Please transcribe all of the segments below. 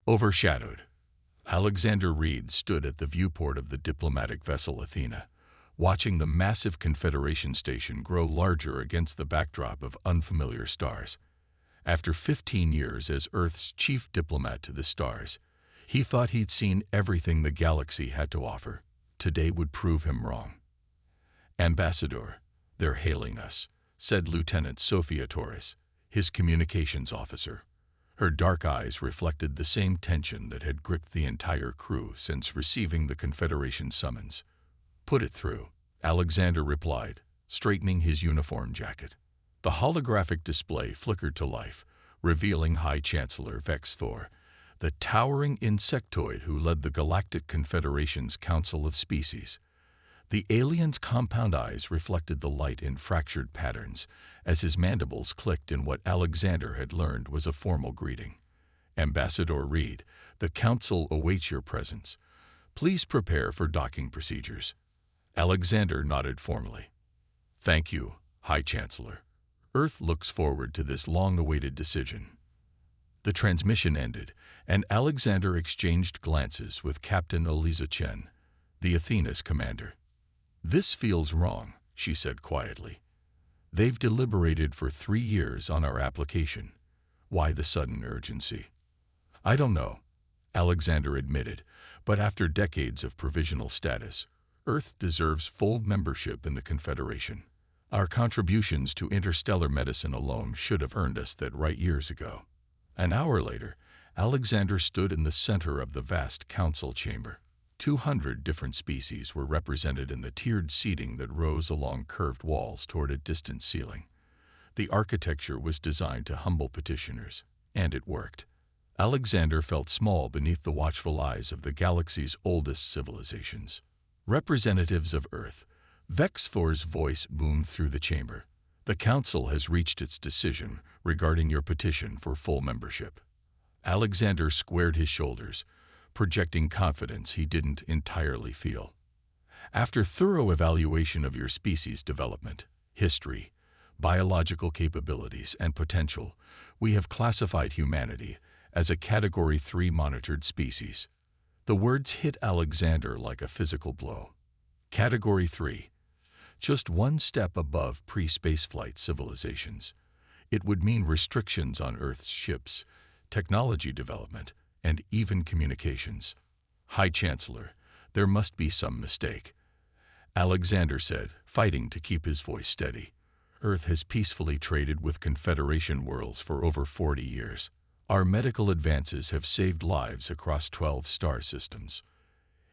Overshadowed. Alexander Reed stood at the viewport of the diplomatic vessel Athena, watching the massive Confederation station grow larger against the backdrop of unfamiliar stars. After 15 years as Earth's chief diplomat to the stars, he thought he'd seen everything the galaxy had to offer. Today would prove him wrong. "Ambassador, they're hailing us," said Lieutenant Sophia Torres, his communications officer. Her dark eyes reflected the same tension that had gripped the entire crew since receiving the Confederation summons. "Put it through," Alexander replied, straightening his uniform jacket. The holographic display flickered to life, revealing High Chancellor Vex Thor, the towering insectoid who led the Galactic Confederation's Council of Species. The alien's compound eyes reflected the light in fractured patterns as his mandibles clicked in what Alexander had learned was a formal greeting. "Ambassador Reed, the Council awaits your presence. Please prepare for docking procedures." Alexander nodded formally. "Thank you, High Chancellor. Earth looks forward to this long-awaited decision." The transmission ended, and Alexander exchanged glances with Captain Eliza Chen, the Athena's commander. "This feels wrong," she said quietly. "They've deliberated for 3 years on our application. Why the sudden urgency?" "I don't know," Alexander admitted, "but after decades of provisional status, Earth deserves full membership in the Confederation. Our contributions to interstellar medicine alone should have earned us that right years ago." An hour later, Alexander stood in the center of the vast council chamber. 200 different species were represented in the tiered seating that rose along curved walls toward a distant ceiling. The architecture was designed to humble petitioners, and it worked. Alexander felt small beneath the watchful eyes of the galaxy's oldest civilizations. "Representatives of Earth," Vex Thor's voice boomed through the chamber. "The Council has reached its decision regarding your petition for full membership." Alexander squared his shoulders, projecting confidence he didn't entirely feel. "After thorough evaluation of your species' development, history, biological capabilities, and potential, we have classified humanity as a Category 3 monitored species." The words hit Alexander like a physical blow. Category 3. Just one step above pre-spaceflight civilizations. It would mean restrictions on Earth's ships, technology development, and even communications. "High Chancellor, there must be some mistake," Alexander said, fighting to keep his voice steady. "Earth has peacefully traded with Confederation worlds for over 40 years. Our medical advances have saved lives across 12 star systems.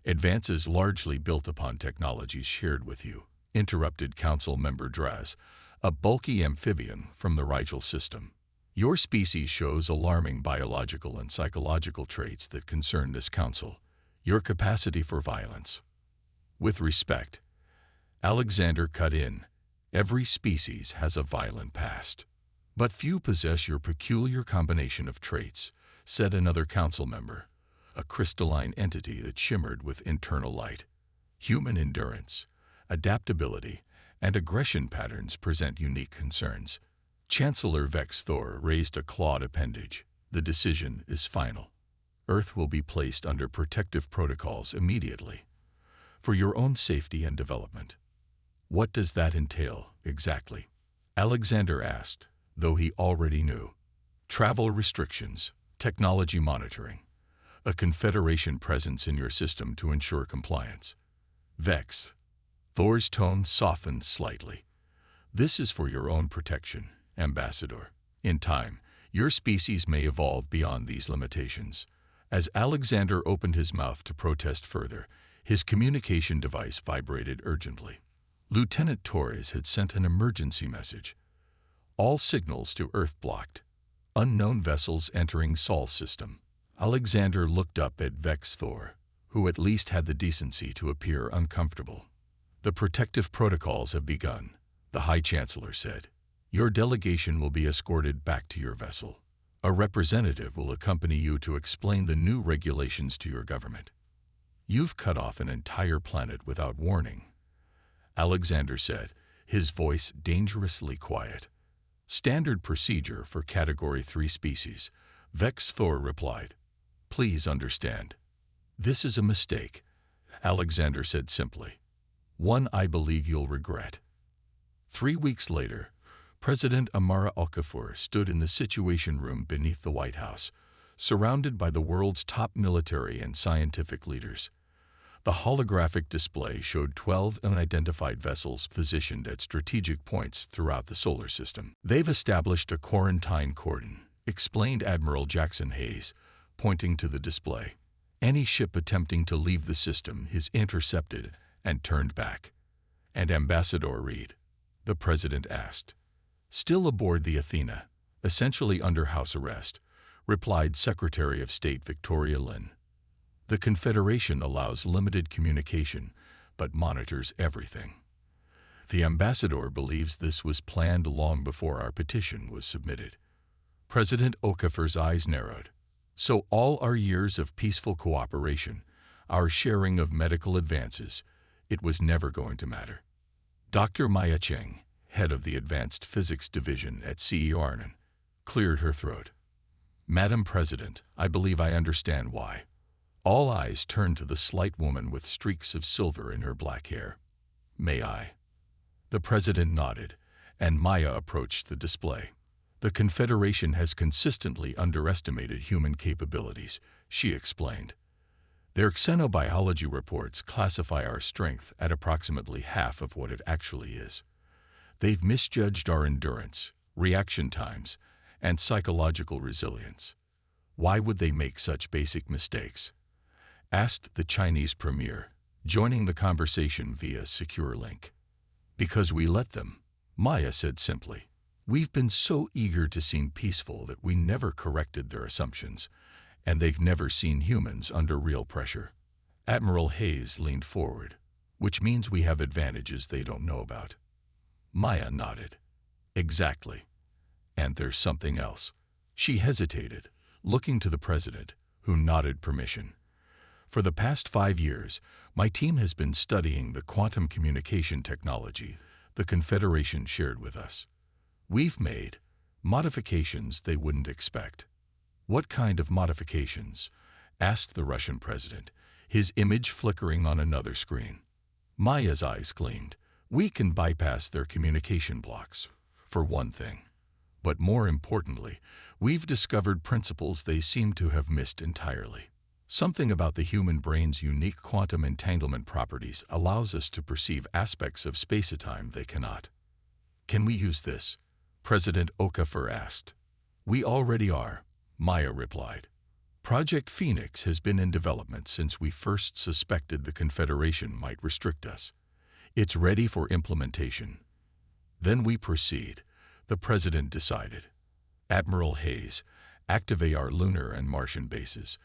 Advances largely built upon technologies shared with you," interrupted Council Member Draz, a bulky amphibian from the Rigel system. "Your species shows alarming biological and psychological traits that concern this Council. Your capacity for violence." With respect, Alexander cut in. "Every species has a violent past. But few possess your peculiar combination of traits," said another Council member, a crystalline entity that shimmered with internal light. "Human endurance, adaptability, and aggression patterns present unique concerns." Chancellor Vex Thor raised a clawed appendage. "The decision is final. Earth will be placed under protective protocols immediately, for your own safety and development." "What does that entail, exactly?" Alexander asked, though he already knew. "Travel restrictions, technology monitoring, a Confederation presence in your system to ensure compliance." "Vex." Thor's tone softened slightly. "This is for your own protection, Ambassador. In time, your species may evolve beyond these limitations." As Alexander opened his mouth to protest further, his communication device vibrated urgently. Lieutenant Torres had sent an emergency message. "All signals to Earth blocked. Unknown vessels entering Sol system." Alexander looked up at Vex Thor, who at least had the decency to appear uncomfortable. "The protective protocols have begun," the High Chancellor said. "Your delegation will be escorted back to your vessel. A representative will accompany you to explain the new regulations to your government." "You've cut off an entire planet without warning," Alexander said, his voice dangerously quiet. "Standard procedure for Category 3 species," Vex Thor replied. Please understand. This is a mistake, Alexander said simply. One I believe you'll regret. 3 weeks later, President Amara Okafor stood in the Situation Room beneath the White House, surrounded by the world's top military and scientific leaders. The holographic display showed 12 unidentified vessels positioned at strategic points throughout the solar system. They've established a quarantine cordon, explained Admiral Jackson Hayes, pointing to the display. Any ship attempting to leave the system is intercepted and turned back. And Ambassador Reed? The president asked. Still aboard the Athena, essentially under house arrest, replied Secretary of State Victoria Lynn. The Confederation allows limited communication, but monitors everything. The ambassador believes this was planned long before our petition was submitted. President Okafor's eyes narrowed. So all our years of peaceful cooperation, our sharing of medical advances, it was never going to matter. Dr. Maya Cheng, head of the Advanced Physics Division at CERN, cleared her throat. Madam President, I believe I understand why. All eyes turned to the slight woman with streaks of silver in her black hair. May I? The president nodded, and Maya approached the display. The Confederation has consistently underestimated human capabilities, she explained. Their xenobiology reports classify our strength at approximately half of what it actually is. They've misjudged our endurance, reaction times, and psychological resilience. Why would they make such basic mistakes? Asked the Chinese premier, joining the conversation via secure link. Because we let them, Maya said simply. We've been so eager to seem peaceful that we never corrected their assumptions, and they've never seen humans under real pressure. Admiral Hayes leaned forward, which means we have advantages they don't know about. Maya nodded. Exactly. And there's something else. She hesitated, looking to the president, who nodded permission. For the past 5 years, my team has been studying the quantum communication technology the Confederation shared with us. We've made modifications they wouldn't expect. What kind of modifications? Asked the Russian president, his image flickering on another screen. Maya's eyes gleamed. We can bypass their communication blocks, for one thing. But more importantly, we've discovered principles they seem to have missed entirely. Something about the human brain's unique quantum entanglement properties allows us to perceive aspects of space-time they cannot. Can we use this? President Okafor asked. We already are, Maya replied. Project Phoenix has been in development since we first suspected the Confederation might restrict us. It's ready for implementation. Then we proceed, the president decided. Admiral Hayes, activate our lunar and Martian bases,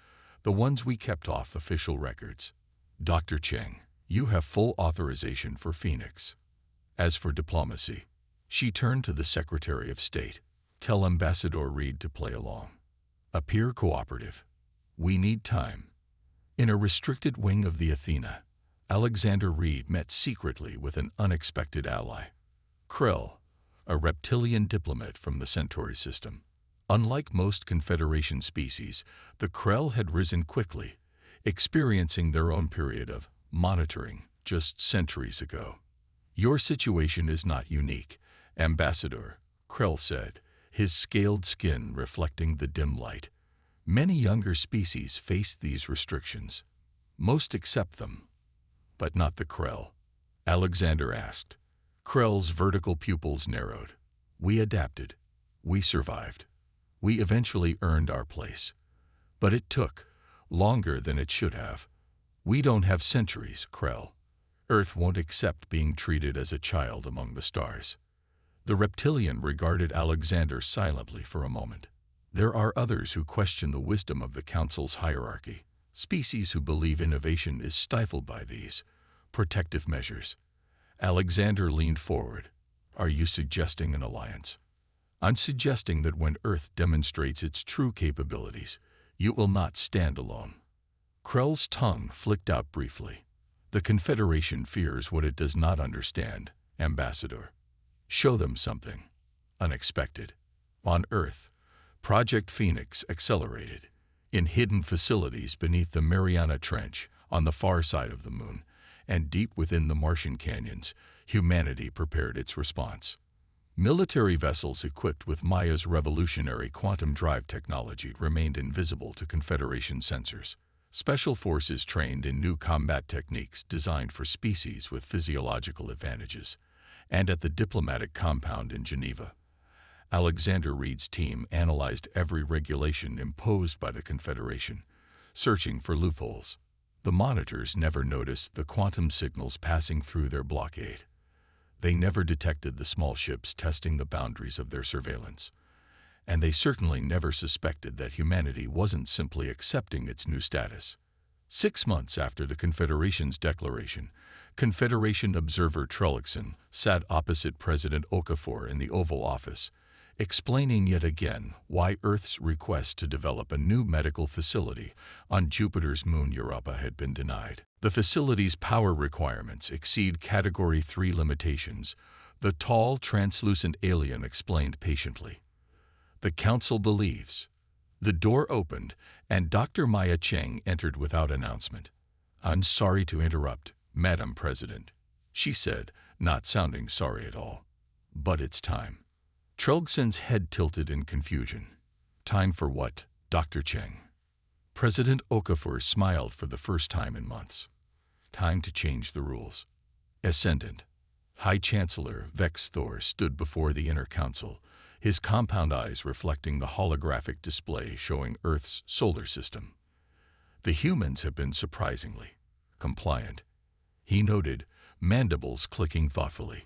the ones we kept off official records. Dr. Cheng, you have full authorization for Phoenix. As for diplomacy, she turned to the Secretary of State. Tell Ambassador Reed to play along. Appear cooperative. We need time. In a restricted wing of the Athena, Alexander Reed met secretly with an unexpected ally. Krell, a reptilian diplomat from the Centauri system. Unlike most Confederation species, the Krell had risen quickly, experiencing their own period of monitoring just centuries ago. Your situation is not unique, Ambassador, Krell said, his scaled skin reflecting the dim light. Many younger species face these restrictions. Most accept them, but not the Krell. Alexander asked. Krell's vertical pupils narrowed. We adapted. We survived. We eventually earned our place. But it took longer than it should have. We don't have centuries, Krell. Earth won't accept being treated as a child among the stars. The reptilian regarded Alexander silently for a moment. There are others who question the wisdom of the Council's hierarchy, species who believe innovation is stifled by these protective measures. Alexander leaned forward. Are you suggesting an alliance? I'm suggesting that when Earth demonstrates its true capabilities, you will not stand alone. Krell's tongue flicked out briefly. The Confederation fears what it does not understand, Ambassador. Show them something unexpected. On Earth, Project Phoenix accelerated. In hidden facilities beneath the Mariana Trench, on the far side of the moon, and deep within the Martian canyons, humanity prepared its response. Military vessels equipped with Maya's revolutionary quantum drive technology remained invisible to Confederation sensors. Special forces trained in new combat techniques designed for species with physiological advantages. And at the diplomatic compound in Geneva, Alexander Reed's team analyzed every regulation imposed by the Confederation, searching for loopholes. The monitors never noticed the quantum signals passing through their blockade. They never detected the small ships testing the boundaries of their surveillance. And they certainly never suspected that humanity wasn't simply accepting its new status. 6 months after the Confederation's declaration, Confederation observer Trellickson sat opposite President Okafor in the Oval Office, explaining yet again why Earth's request to develop a new medical facility on Jupiter's moon Europa had been denied. The facility's power requirements exceed Category 3 limitations, the tall, translucent alien explained patiently. The Council believes. The door opened, and Dr. Maya Cheng entered without announcement. "I'm sorry to interrupt, Madam President," she said, not sounding sorry at all. "But it's time." Trellickson's head tilted in confusion. "Time for what, Dr. Cheng?" President Okafor smiled for the first time in months. "Time to change the rules." Ascendant High Chancellor Vex Thor stood before the inner council, his compound eyes reflecting the holographic display showing Earth's solar system. "The humans have been surprisingly compliant," he noted, mandibles clicking thoughtfully.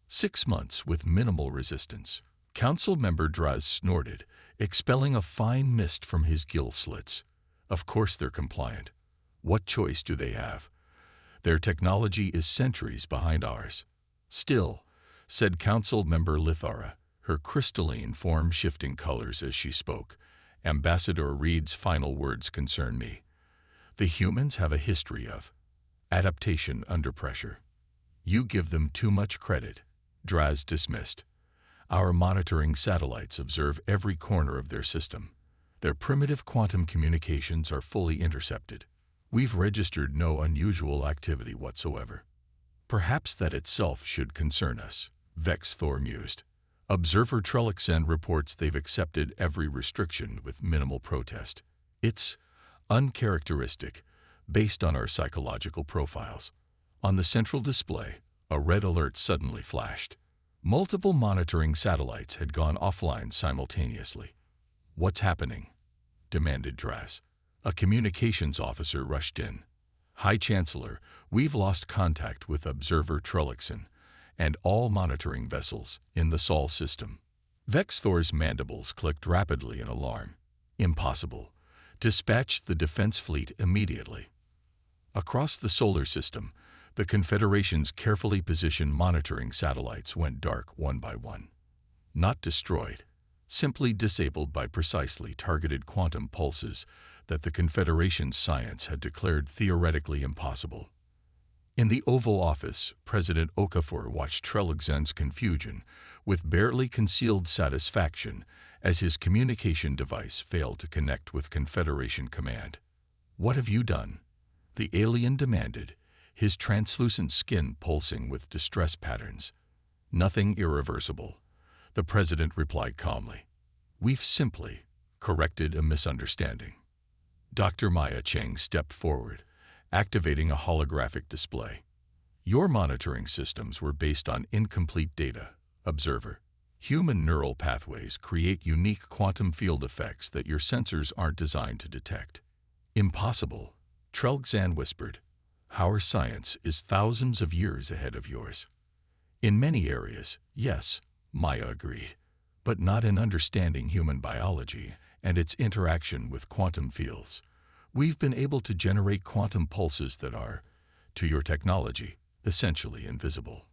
6 months with minimal resistance. Council member Draz snorted, expelling a fine mist from his gill slits. "Of course they're compliant. What choice do they have? Their technology is centuries behind ours." "Still," said Council member Lithara, her crystalline form shifting colors as she spoke, "Ambassador Reed's final words concern me. The humans have a history of adaptation under pressure." "You give them too much credit," Draz dismissed. "Our monitoring satellites observe every corner of their system. Their primitive quantum communications are fully intercepted. We've registered no unusual activity whatsoever." "Perhaps that itself should concern us," Vex Thor mused. "Observer Trellickson reports they've accepted every restriction with minimal protest. It's uncharacteristic, based on our psychological profiles." On the central display, a red alert suddenly flashed. Multiple monitoring satellites had gone offline simultaneously. "What's happening?" demanded Draz. A communications officer rushed in. "High Chancellor, we've lost contact with Observer Trellickson and all monitoring vessels in the Sol system." Vex Thor's mandibles clicked rapidly in alarm. "Impossible. Dispatch the defense fleet immediately." Across the solar system, the Confederation's carefully positioned monitoring satellites went dark one by one. Not destroyed, simply disabled by precisely targeted quantum pulses that the Confederation's science had declared theoretically impossible. In the Oval Office, President Okafor watched Trellickson's confusion with barely concealed satisfaction as his communication device failed to connect with Confederation command. "What have you done?" the alien demanded, his translucent skin pulsing with distress patterns. "Nothing irreversible," the president replied calmly. "We've simply corrected a misunderstanding." Dr. Maya Cheng stepped forward, activating a holographic display. "Your monitoring systems were based on incomplete data, Observer. Human neural pathways create unique quantum field effects that your sensors aren't designed to detect." "Impossible," Trellickson whispered. "Our science is thousands of years ahead of yours." "In many areas, yes," Maya agreed, "but not in understanding human biology and its interaction with quantum fields. We've been able to generate quantum pulses that are, to your technology, essentially invisible."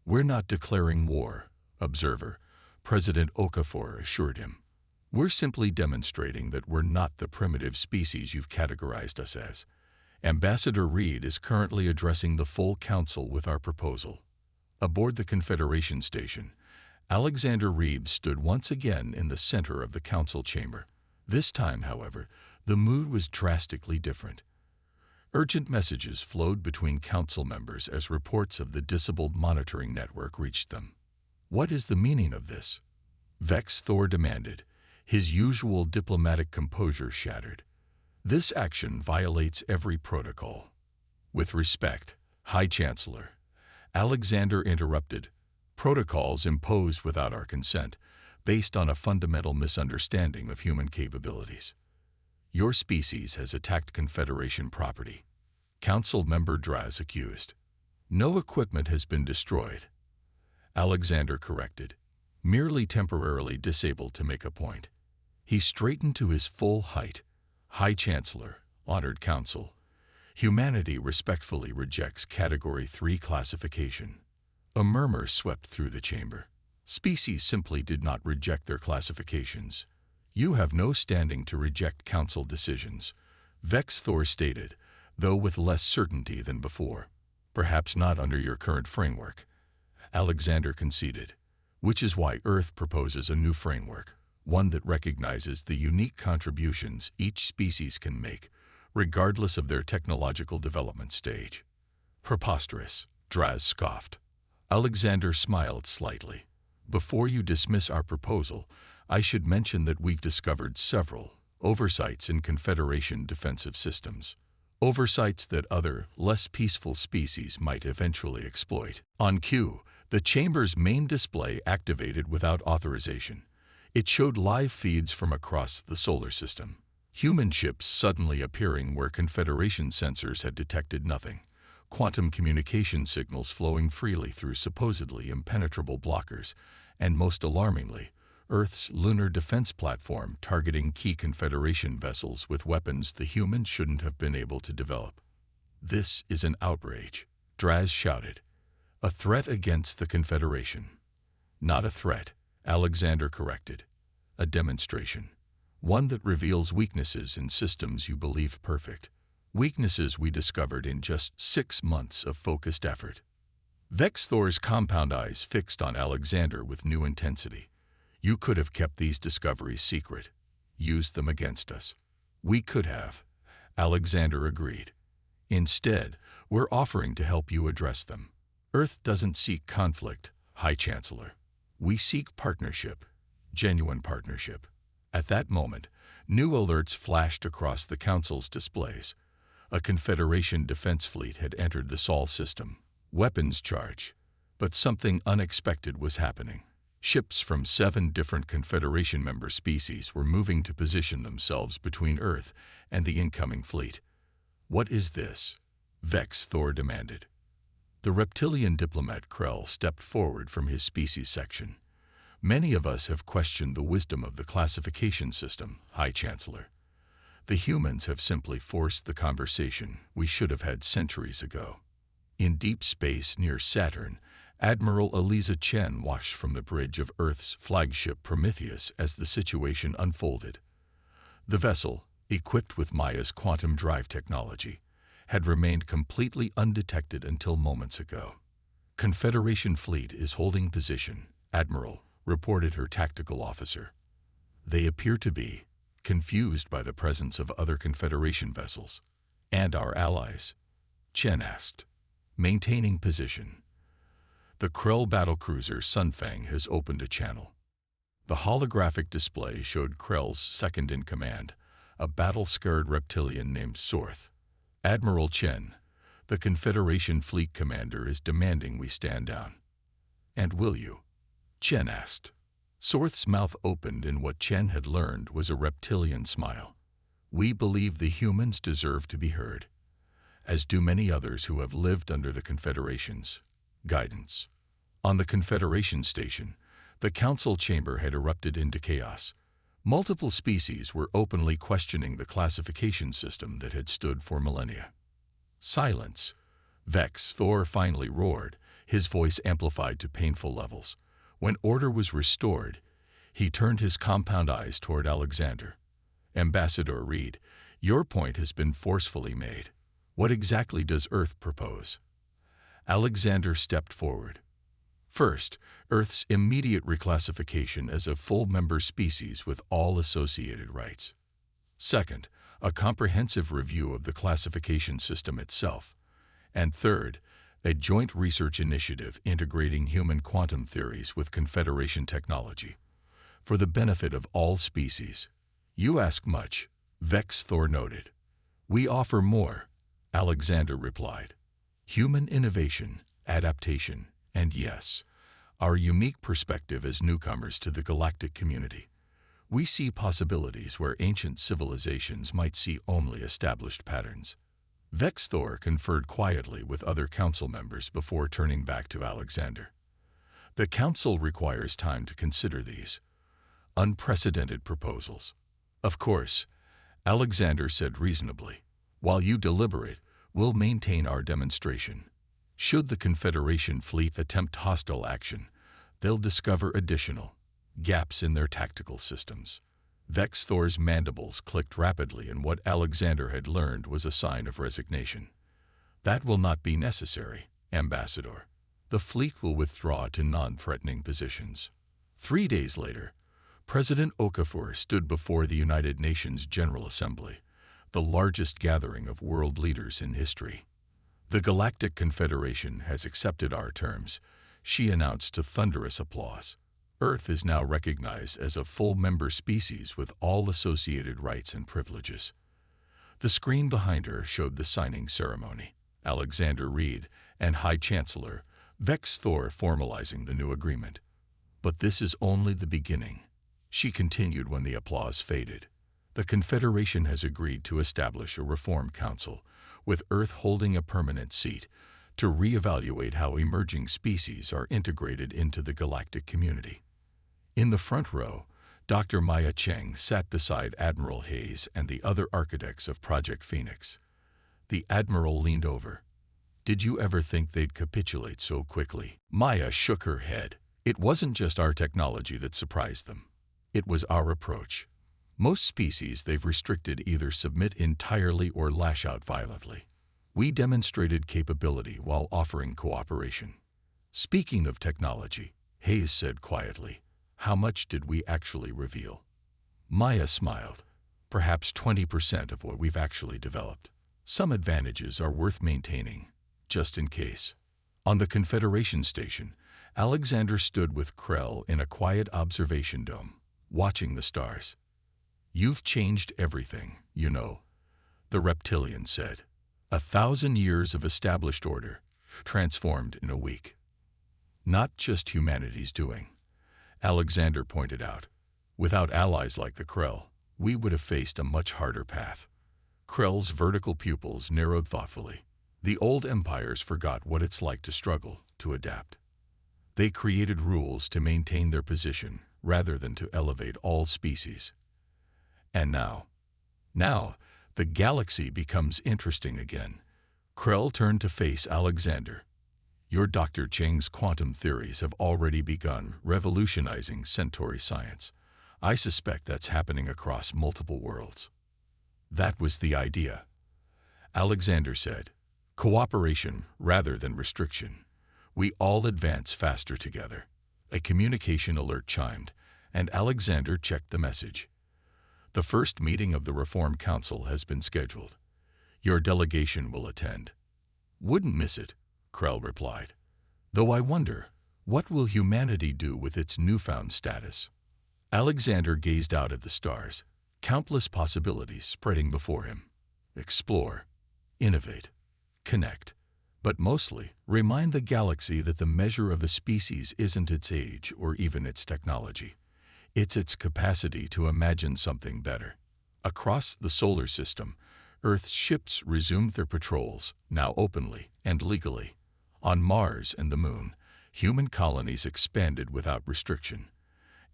"We're not declaring war, Observer," President Okafor assured him. "We're simply demonstrating that we're not the primitive species you've categorized us as. Ambassador Reed is currently addressing the full council with our proposal." Aboard the Confederation station, Alexander Reed stood once again in the center of the council chamber. This time, however, The mood was drastically different. Urgent messages flowed between council members as reports of the disabled monitoring network reached them. "What is the meaning of this?" Vex Thor demanded, his usual diplomatic composure shattered. "This action violates every protocol." "With respect, High Chancellor," Alexander interrupted, "protocols imposed without our consent, based on a fundamental misunderstanding of human capabilities. Your species has attacked Confederation property," Council Member Draz accused. "No equipment has been destroyed," Alexander corrected, merely temporarily disabled to make a point. He straightened to his full height. "High Chancellor, Honored Council, humanity respectfully rejects Category 3 classification." A murmur swept through the chamber. Species simply did not reject their classifications. "You have no standing to reject council decisions," Vex Thor stated, though with less certainty than before. "Perhaps not under your current framework," Alexander conceded, "which is why Earth proposes a new framework, one that recognizes the unique contributions each species can make, regardless of their technological development stage." "Preposterous," Draz scoffed. Alexander smiled slightly. "Before you dismiss our proposal, I should mention that we've discovered several oversights in Confederation defensive systems. Oversights that other, less peaceful species might eventually exploit." On cue, the chamber's main display activated without authorization. It showed live feeds from across the solar system. Human ships suddenly appearing where Confederation sensors had detected nothing. Quantum communication signals flowing freely through supposedly impenetrable blockers, and most alarmingly, Earth's lunar defense platform targeting key Confederation vessels with weapons the humans shouldn't have been able to develop. "This is an outrage," Draz shouted. "A threat against the Confederation." "Not a threat," Alexander corrected. "A demonstration. One that reveals weaknesses in systems you believe perfect. Weaknesses we discovered in just 6 months of focused effort." Vex Thor's compound eyes fixed on Alexander with new intensity. "You could have kept these discoveries secret, used them against us." "We could have," Alexander agreed. "Instead, we're offering to help you address them. Earth doesn't seek conflict, High Chancellor. We seek partnership, genuine partnership." At that moment, new alerts flashed across the Council's displays. A Confederation defense fleet had entered the Sol system. Weapons charge. But something unexpected was happening. Ships from 7 different Confederation member species were moving to position themselves between Earth and the incoming fleet. "What is this?" Vex Thor demanded. The reptilian diplomat Krell stepped forward from his species section. "Many of us have questioned the wisdom of the classification system, High Chancellor. The humans have simply forced the conversation we should have had centuries ago." In deep space near Saturn, Admiral Eliza Chen watched from the bridge of Earth's flagship Prometheus as the situation unfolded. The vessel, equipped with Maya's quantum drive technology, had remained completely undetected until moments ago. "Confederation fleet is holding position," Admiral reported her tactical officer. "They appear to be confused by the presence of other Confederation vessels." "And our allies?" Chen asked. "Maintaining position. The Krell battlecruiser Sunfang has opened a channel." The holographic display showed Krell's second-in-command, a battle-scarred reptilian named Sorth. "Admiral Chen, the Confederation fleet commander is demanding we stand down." "And will you?" Chen asked. Sorth's mouth opened in what Chen had learned was a reptilian smile. "We believe the humans deserve to be heard, as do many others who have lived under the Confederation's guidance." On the Confederation station, the Council chamber had erupted into chaos. Multiple species were openly questioning the classification system that had stood for millennia. "Silence!" Vex Thor finally roared, his voice amplified to painful levels. When order was restored, he turned his compound eyes toward Alexander. "Ambassador Reed, your point has been forcefully made. What exactly does Earth propose?" Alexander stepped forward. "First, Earth's immediate reclassification as a full member species with all associated rights. Second, a comprehensive review of the classification system itself, and third, a joint research initiative integrating human quantum theories with Confederation technology, for the benefit of all species. You ask much, Vex Thor noted. We offer more, Alexander replied. Human innovation, adaptation, and yes, our unique perspective as newcomers to the galactic community. We see possibilities where ancient civilizations might see only established patterns. Vex Thor conferred quietly with other council members before turning back to Alexander. The council requires time to consider these unprecedented proposals. Of course, Alexander said reasonably, while you deliberate, we'll maintain our demonstration. Should the Confederation fleet attempt hostile action, they'll discover additional gaps in their tactical systems. Vex Thor's mandibles clicked rapidly, and what Alexander had learned was a sign of resignation. That will not be necessary, Ambassador. The fleet will withdraw to non-threatening positions. 3 days later, President Okafor stood before the United Nations General Assembly, the largest gathering of world leaders in history. The Galactic Confederation has accepted our terms, she announced to thunderous applause. Earth is now recognized as a full member species with all associated rights and privileges. The screen behind her showed the signing ceremony. Alexander Reed and High Chancellor Vex Thor formalizing the new agreement. But this is only the beginning, she continued when the applause faded. The Confederation has agreed to establish a Reform Council, with Earth holding a permanent seat, to reevaluate how emerging species are integrated into the galactic community. In the front row, Dr. Maya Cheng sat beside Admiral Hayes and the other architects of Project Phoenix. The Admiral leaned over. Did you ever think they'd capitulate so quickly? Maya shook her head. It wasn't just our technology that surprised them. It was our approach. Most species they've restricted either submit entirely or lash out violently. We demonstrated capability while offering cooperation. Speaking of technology, Hayes said quietly, how much did we actually reveal? Maya smiled. Perhaps 20% of what we've actually developed. Some advantages are worth maintaining, just in case. On the Confederation station, Alexander stood with Krell in a quiet observation dome, watching the stars. You've changed everything, you know, the reptilian said. 1,000 years of established order, transformed in a week. Not just humanity's doing, Alexander pointed out. Without allies like the Krell, we would have faced a much harder path. Krell's vertical pupils narrowed thoughtfully. The old empires forgot what it's like to struggle, to adapt. They created rules to maintain their position rather than to elevate all species. And now, the galaxy becomes interesting again. Krell turned to face Alexander. Your Dr. Cheng's quantum theories have already begun revolutionizing Centauri science. I suspect that's happening across multiple worlds. That was the idea, Alexander said. Cooperation rather than restriction. We all advance faster together. A communication alert chimed, and Alexander checked the message. The first meeting of the Reform Council has been scheduled. Your delegation will attend. Wouldn't miss it, Krell replied. Though I wonder, what will humanity do with its newfound status? Alexander gazed out at the stars, countless possibilities spreading before him. Explore, innovate, connect, but mostly remind the galaxy that the measure of a species isn't its age or even its technology. It's its capacity to imagine something better. Across the solar system, Earth's ships resumed their patrols, now openly and legally. On Mars and the Moon, human colonies expanded without restriction.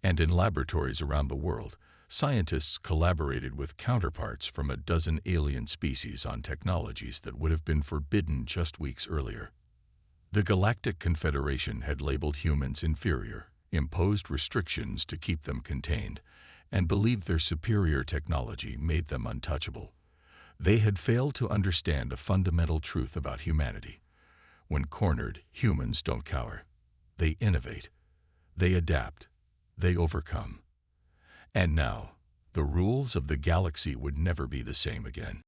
And in laboratories around the world, scientists collaborated with counterparts from a dozen alien species on technologies that would have been forbidden just weeks earlier. The Galactic Confederation had labeled humans inferior, imposed restrictions to keep them contained, and believed their superior technology made them untouchable. They had failed to understand a fundamental truth about humanity. When cornered, humans don't cower. They innovate. They adapt. They overcome. And now, The rules of the galaxy would never be the same again.